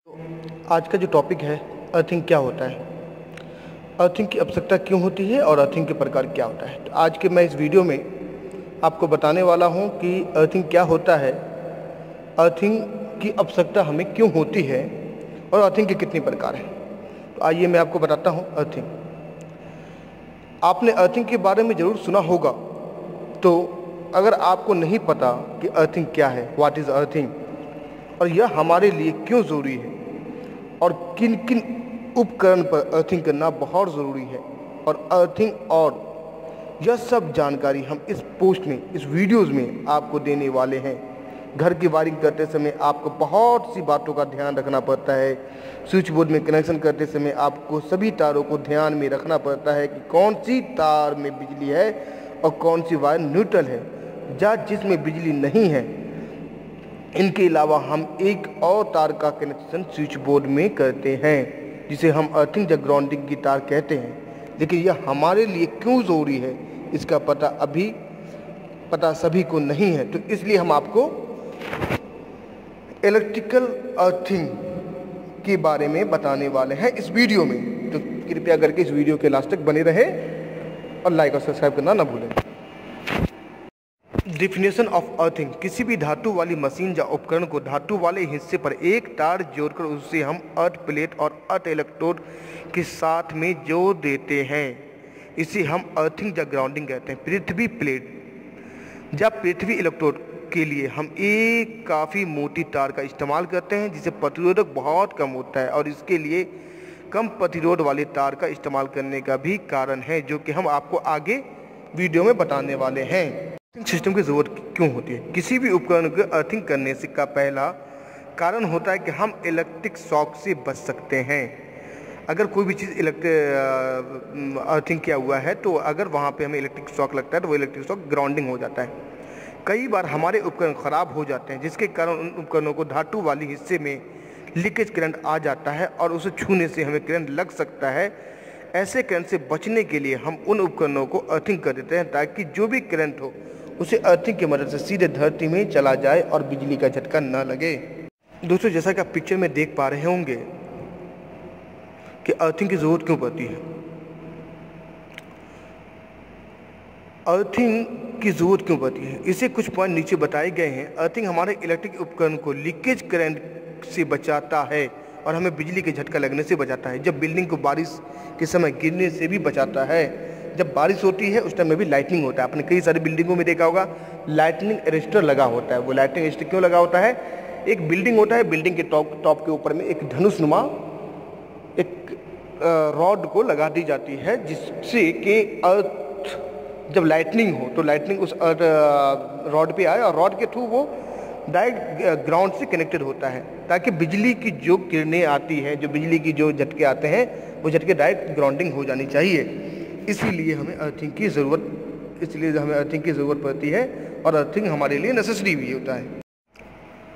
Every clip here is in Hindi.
तो आज का जो टॉपिक है, अर्थिंग क्या होता है, अर्थिंग की आवश्यकता क्यों होती है और अर्थिंग के प्रकार क्या होता है। तो आज के मैं इस वीडियो में आपको बताने वाला हूं कि अर्थिंग क्या होता है, अर्थिंग की आवश्यकता हमें क्यों होती है और अर्थिंग के कितने प्रकार हैं। तो आइए मैं आपको बताता हूं। अर्थिंग, आपने अर्थिंग के बारे में ज़रूर सुना होगा। तो अगर आपको नहीं पता कि अर्थिंग क्या है, व्हाट इज़ अर्थिंग, और यह हमारे लिए क्यों ज़रूरी है और किन किन उपकरण पर अर्थिंग करना बहुत ज़रूरी है, और अर्थिंग और यह सब जानकारी हम इस पोस्ट में, इस वीडियोस में आपको देने वाले हैं। घर की वायरिंग करते समय आपको बहुत सी बातों का ध्यान रखना पड़ता है। स्विच बोर्ड में कनेक्शन करते समय आपको सभी तारों को ध्यान में रखना पड़ता है कि कौन सी तार में बिजली है और कौन सी वायर न्यूट्रल है, या जिसमें बिजली नहीं है। इनके अलावा हम एक और तार का कनेक्शन स्विच बोर्ड में करते हैं जिसे हम अर्थिंग या ग्राउंडिंग की तार कहते हैं। लेकिन यह हमारे लिए क्यों ज़रूरी है, इसका पता सभी को नहीं है। तो इसलिए हम आपको इलेक्ट्रिकल अर्थिंग के बारे में बताने वाले हैं इस वीडियो में। तो कृपया करके इस वीडियो के लास्ट तक बने रहे और लाइक और सब्सक्राइब करना ना भूलें। डिफिनेशन ऑफ अर्थिंग, किसी भी धातु वाली मशीन या उपकरण को धातु वाले हिस्से पर एक तार जोड़कर उसे हम अर्थ प्लेट और अर्थ इलेक्ट्रोड के साथ में जोड़ देते हैं, इसे हम अर्थिंग या ग्राउंडिंग कहते हैं। पृथ्वी प्लेट या पृथ्वी इलेक्ट्रोड के लिए हम एक काफ़ी मोटी तार का इस्तेमाल करते हैं जिसे प्रतिरोधक बहुत कम होता है, और इसके लिए कम प्रतिरोध वाले तार का इस्तेमाल करने का भी कारण है, जो कि हम आपको आगे वीडियो में बताने वाले हैं। अर्थिंग सिस्टम की ज़रूरत क्यों होती है? किसी भी उपकरण को अर्थिंग करने से का पहला कारण होता है कि हम इलेक्ट्रिक शॉक से बच सकते हैं। अगर कोई भी चीज़ अर्थिंग किया हुआ है तो अगर वहाँ पे हमें इलेक्ट्रिक शॉक लगता है तो वो इलेक्ट्रिक शॉक ग्राउंडिंग हो जाता है। कई बार हमारे उपकरण ख़राब हो जाते हैं जिसके कारण उन उपकरणों को धातु वाले हिस्से में लीकेज करंट आ जाता है और उसे छूने से हमें करंट लग सकता है। ऐसे करंट से बचने के लिए हम उन उपकरणों को अर्थिंग कर देते हैं ताकि जो भी करंट हो उसे अर्थिंग की मदद से सीधे धरती में चला जाए और बिजली का झटका न लगे। दोस्तों, जैसा कि आप पिक्चर में देख पा रहे होंगे कि अर्थिंग की ज़रूरत क्यों पड़ती है। अर्थिंग की ज़रूरत क्यों पड़ती है, इसे कुछ पॉइंट नीचे बताए गए हैं। अर्थिंग हमारे इलेक्ट्रिक उपकरण को लीकेज करंट से बचाता है और हमें बिजली के झटका लगने से बचाता है। जब बिल्डिंग को बारिश के समय गिरने से भी बचाता है। जब बारिश होती है उस टाइम में भी लाइटनिंग होता है। आपने कई सारी बिल्डिंगों में देखा होगा लाइटनिंग अरेस्टर लगा होता है। वो लाइटनिंग अरेस्टर क्यों लगा होता है? एक बिल्डिंग होता है, बिल्डिंग के टॉप के ऊपर में एक धनुषनुमा एक रॉड को लगा दी जाती है, जिससे कि अर्थ जब लाइटनिंग हो तो लाइटनिंग उस रॉड पे आए और रॉड के थ्रू वो डायरेक्ट ग्राउंड से कनेक्टेड होता है, ताकि बिजली की जो किरणें आती हैं, जो बिजली की जो झटके आते हैं, वो झटके डायरेक्ट ग्राउंडिंग हो जानी चाहिए। इसीलिए हमें अर्थिंग की ज़रूरत पड़ती है और अर्थिंग हमारे लिए नेसेसरी भी होता है।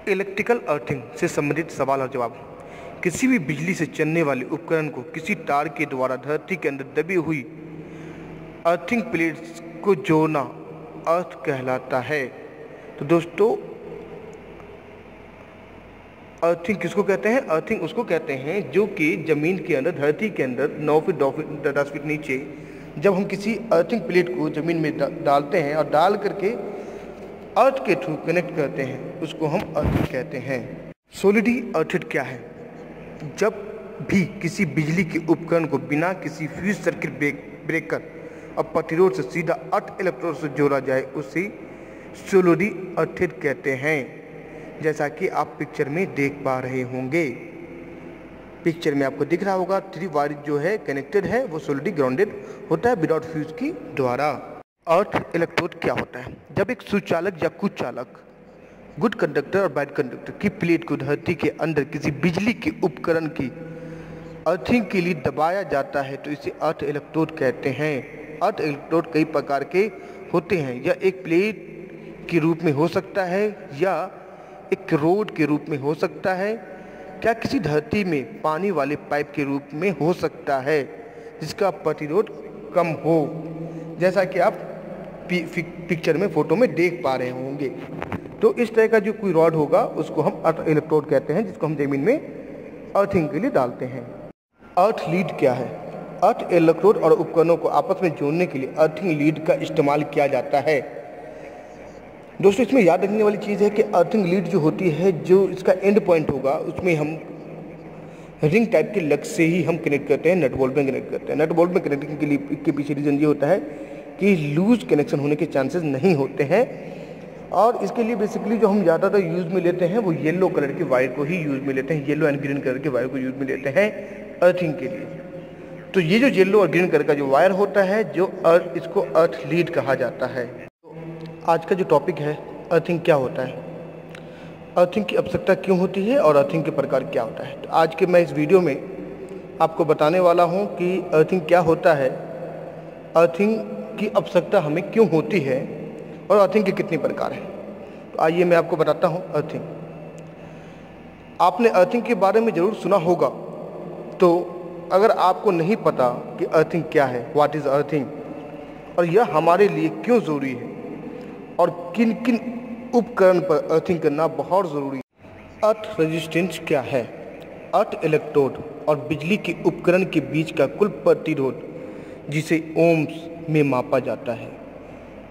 इलेक्ट्रिकल अर्थिंग से संबंधित सवाल और जवाब। किसी भी बिजली से चलने वाले उपकरण को किसी तार के द्वारा धरती के अंदर दबी हुई अर्थिंग प्लेट्स को जोड़ना अर्थ कहलाता है। तो दोस्तों, अर्थिंग किसको कहते हैं? अर्थिंग उसको कहते हैं जो कि ज़मीन के अंदर, धरती के अंदर 9 फीट 10 फीट नीचे जब हम किसी अर्थिंग प्लेट को ज़मीन में डालते हैं और डाल करके अर्थ के थ्रू कनेक्ट करते हैं, उसको हम अर्थिंग कहते हैं। सॉलिडली अर्थेड क्या है? जब भी किसी बिजली के उपकरण को बिना किसी फ्यूज सर्किट ब्रेकर और प्रतिरोध से सीधा अर्थ इलेक्ट्रोड से जोड़ा जाए, उसे सॉलिडली अर्थेड कहते हैं। जैसा कि आप पिक्चर में देख पा रहे होंगे, पिक्चर में आपको दिख रहा होगा 3 वायर जो है कनेक्टेड है, वो सॉलिडली ग्राउंडेड होता है विदाउट फ्यूज की द्वारा। अर्थ इलेक्ट्रोड क्या होता है? जब एक सुचालक या कुचालक, गुड कंडक्टर और बैड कंडक्टर की प्लेट को धरती के अंदर किसी बिजली के उपकरण की अर्थिंग के लिए दबाया जाता है तो इसे अर्थ इलेक्ट्रोड कहते हैं। अर्थ इलेक्ट्रोड कई प्रकार के होते हैं। यह एक प्लेट के रूप में हो सकता है या एक रोड के रूप में हो सकता है, क्या किसी धरती में पानी वाले पाइप के रूप में हो सकता है जिसका प्रतिरोध कम हो, जैसा कि आप पिक्चर में फोटो में देख पा रहे होंगे। तो इस तरह का जो कोई रॉड होगा उसको हम अर्थ इलेक्ट्रोड कहते हैं, जिसको हम ज़मीन में अर्थिंग के लिए डालते हैं। अर्थ लीड क्या है? अर्थ इलेक्ट्रोड और उपकरणों को आपस में जोड़ने के लिए अर्थिंग लीड का इस्तेमाल किया जाता है। दोस्तों, इसमें याद रखने वाली चीज़ है कि अर्थिंग लीड जो होती है, जो इसका एंड पॉइंट होगा, उसमें हम रिंग टाइप के लग से ही हम कनेक्ट करते हैं, नट बोल्ट में कनेक्ट करते हैं। नट बोल्ट में कनेक्टिंग के लिए के पीछे रीज़न ये होता है कि लूज कनेक्शन होने के चांसेस नहीं होते हैं, और इसके लिए बेसिकली जो हम ज़्यादातर यूज़ में लेते हैं वो येलो कलर के वायर को ही यूज़ में लेते हैं, येलो एंड ग्रीन कलर के वायर को यूज़ में लेते हैं अर्थिंग के लिए। तो ये जो येलो और ग्रीन कलर का जो वायर होता है, जो इसको अर्थ लीड कहा जाता है। तो आज का जो टॉपिक है, अर्थिंग क्या होता है, अर्थिंग की आवश्यकता क्यों होती है और अर्थिंग के प्रकार क्या होता है। तो आज के मैं इस वीडियो में आपको बताने वाला हूँ कि अर्थिंग क्या होता है, अर्थिंग की आवश्यकता हमें क्यों होती है और अर्थिंग के कितने प्रकार हैं। तो आइए मैं आपको बताता हूँ अर्थिंग। आपने अर्थिंग के बारे में ज़रूर सुना होगा, तो अगर आपको नहीं पता कि अर्थिंग क्या है, व्हाट इज़ अर्थिंग, और यह हमारे लिए क्यों ज़रूरी है और किन किन उपकरण पर अर्थिंग करना बहुत ज़रूरी है। अर्थ रेजिस्टेंस क्या है? अर्थ इलेक्ट्रोड और बिजली के उपकरण के बीच का कुल प्रतिरोध, जिसे ओम्स में मापा जाता है,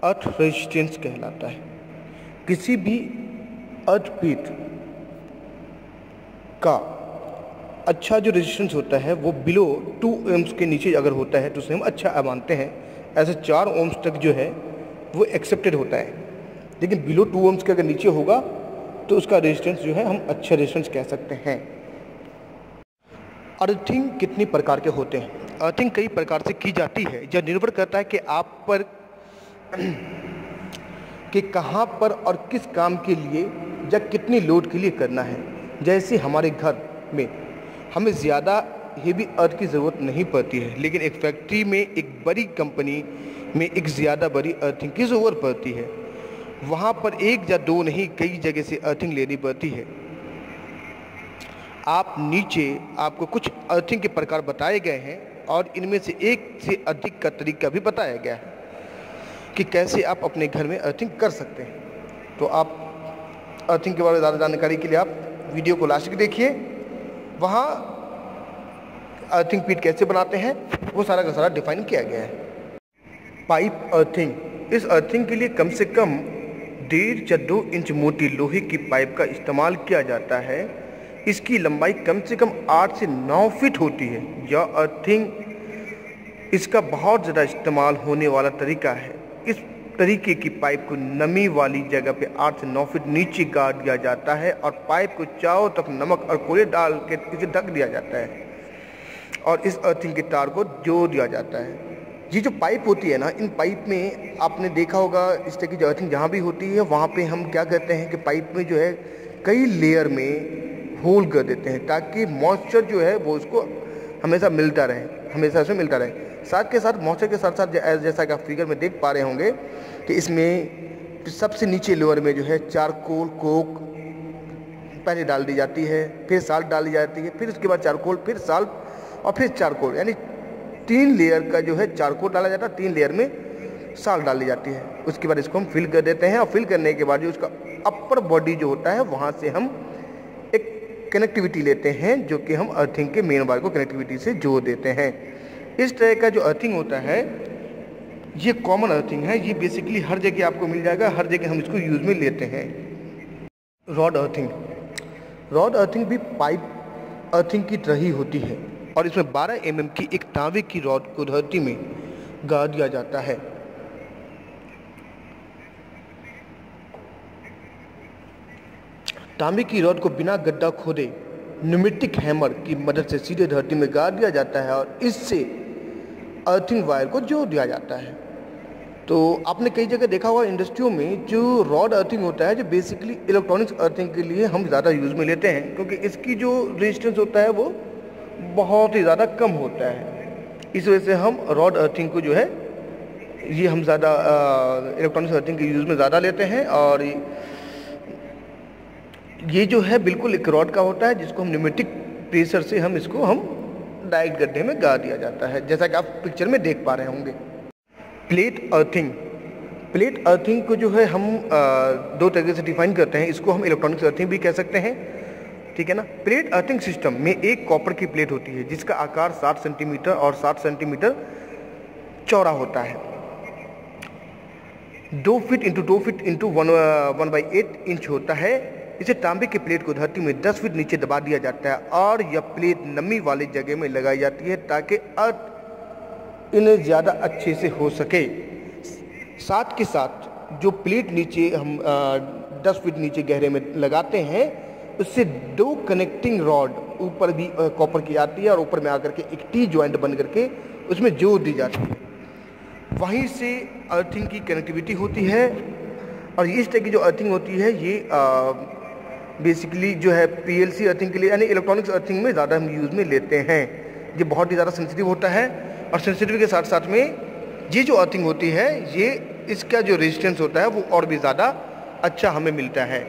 अर्थ रेजिस्टेंस कहलाता है। किसी भी अर्थ का अच्छा जो रेजिस्टेंस होता है वो बिलो 2 ओम्स के नीचे अगर होता है तो उसे हम अच्छा मानते हैं। ऐसे 4 ओम्स तक जो है वो एक्सेप्टेड होता है, लेकिन बिलो 2 ओम्स के अगर नीचे होगा तो उसका रेजिस्टेंस जो है हम अच्छा रेजिस्टेंस कह सकते हैं। अर्थिंग कितनी प्रकार के होते हैं? अर्थिंग कई प्रकार से की जाती है, यह निर्भर करता है कि आप पर कि कहाँ पर और किस काम के लिए या कितनी लोड के लिए करना है। जैसे हमारे घर में हमें ज़्यादा हेवी अर्थ की ज़रूरत नहीं पड़ती है, लेकिन एक फैक्ट्री में, एक बड़ी कंपनी में एक ज़्यादा बड़ी अर्थिंग की ज़रूरत पड़ती है। वहाँ पर 1 या 2 नहीं, कई जगह से अर्थिंग लेनी पड़ती है। आप नीचे आपको कुछ अर्थिंग के प्रकार बताए गए हैं और इनमें से एक से अधिक का तरीका भी बताया गया है कि कैसे आप अपने घर में अर्थिंग कर सकते हैं। तो आप अर्थिंग के बारे में ज़्यादा जानकारी के लिए आप वीडियो को लास्ट तक देखिए। वहाँ अर्थिंग पीट कैसे बनाते हैं वो सारा का सारा डिफाइन किया गया है। Pipe earthing. इस अर्थिंग के लिए कम से कम 1.5 या 2 इंच मोटी लोहे की पाइप का इस्तेमाल किया जाता है। इसकी लंबाई कम से कम 8 से 9 फीट होती है। यह अर्थिंग इसका बहुत ज़्यादा इस्तेमाल होने वाला तरीका है। इस तरीके की पाइप को नमी वाली जगह पे 8 से 9 फीट नीचे गाड़ दिया जाता है और पाइप को चारों तरफ नमक और कोयले डाल के इसे ढक दिया जाता है और इस अर्थिंग के तार को जोड़ दिया जाता है। ये जो पाइप होती है ना, इन पाइप में आपने देखा होगा इस तरह की जो अर्थिंग जहाँ भी होती है वहाँ पे हम क्या करते हैं कि पाइप में जो है कई लेयर में होल कर देते हैं ताकि मॉइस्चर जो है वो उसको हमेशा मिलता रहे, हमेशा से मिलता रहे। साथ के साथ मॉइस्चर के साथ साथ जैसा कि आप फिगर में देख पा रहे होंगे कि इसमें सबसे नीचे लेयर में जो है चारकोल कोक पहले डाल दी जाती है, फिर साल्ट डाली जाती है, फिर उसके बाद चारकोल, फिर साल्ट और फिर चारकोल, यानी 3 लेयर का जो है चारकोल डाला जाता है, 3 लेयर में साल्ट डाली जाती है। उसके बाद इसको हम फिल कर देते हैं और फिल करने के बाद जो उसका अपर बॉडी जो होता है वहाँ से हम एक कनेक्टिविटी लेते हैं जो कि हम अर्थिंग के मेन वायर को कनेक्टिविटी से जोड़ देते हैं। इस तरह का जो अर्थिंग होता है ये कॉमन अर्थिंग है। ये बेसिकली हर जगह आपको मिल जाएगा, हर जगह हम इसको यूज़ में लेते हैं। Rod earthing. रॉड अर्थिंग भी पाइप अर्थिंग की तरह ही होती है और इसमें 12 mm की एक तांबे की रॉड को धरती में गाड़ दिया जाता है। तांबे की रॉड को बिना गड्ढा खोदे न्यूमेटिक हैमर की मदद से सीधे धरती में गाड़ दिया जाता है और इससे अर्थिंग वायर को जोड़ दिया जाता है। तो आपने कई जगह देखा होगा इंडस्ट्रियों में जो रॉड अर्थिंग होता है, जो बेसिकली इलेक्ट्रॉनिक्स अर्थिंग के लिए हम ज़्यादा यूज़ में लेते हैं क्योंकि इसकी जो रेजिस्टेंस होता है वो बहुत ही ज़्यादा कम होता है। इस वजह से हम रॉड अर्थिंग को जो है ये हम ज़्यादा इलेक्ट्रॉनिक्स अर्थिंग के यूज़ में ज़्यादा लेते हैं। और ये जो है बिल्कुल एक रॉड का होता है जिसको हम न्यूमेटिक प्रेशर से हम डायरेक्ट गड्ढे में गाड़ दिया जाता है, जैसा कि आप पिक्चर में देख पा रहे होंगे। Plate earthing. प्लेट अर्थिंग को जो है हम 2 तरीके से डिफाइन करते हैं। इसको हम इलेक्ट्रॉनिक्स अर्थिंग भी कह सकते हैं ठीक है ना। प्लेट अर्थिंग सिस्टम में एक कॉपर की प्लेट होती है जिसका आकार 60 सेंटीमीटर और 60 सेंटीमीटर चौड़ा होता है। 2 feet into 2 feet into 1/8 inch होता है। इसे तांबे की प्लेट को धरती में 10 फीट नीचे दबा दिया जाता है और यह प्लेट नमी वाली जगह में लगाई जाती है ताकि अर्थ इन्हें ज़्यादा अच्छे से हो सके। साथ के साथ जो प्लेट नीचे हम 10 फीट नीचे गहरे में लगाते हैं उससे 2 कनेक्टिंग रॉड ऊपर भी कॉपर की आती है और ऊपर में आकर के एक टी ज्वाइंट बन करके उसमें जोड़ दी जाती है। वहीं से अर्थिंग की कनेक्टिविटी होती है और इस तरह की जो अर्थिंग होती है ये बेसिकली जो है पीएलसी अर्थिंग के लिए यानी इलेक्ट्रॉनिक्स अर्थिंग में ज़्यादा हम यूज़ में लेते हैं। ये बहुत ही ज़्यादा सेंसिटिव होता है और सेंसिटिव के साथ साथ में ये जो अर्थिंग होती है ये इसका जो रेजिस्टेंस होता है वो और भी ज़्यादा अच्छा हमें मिलता है।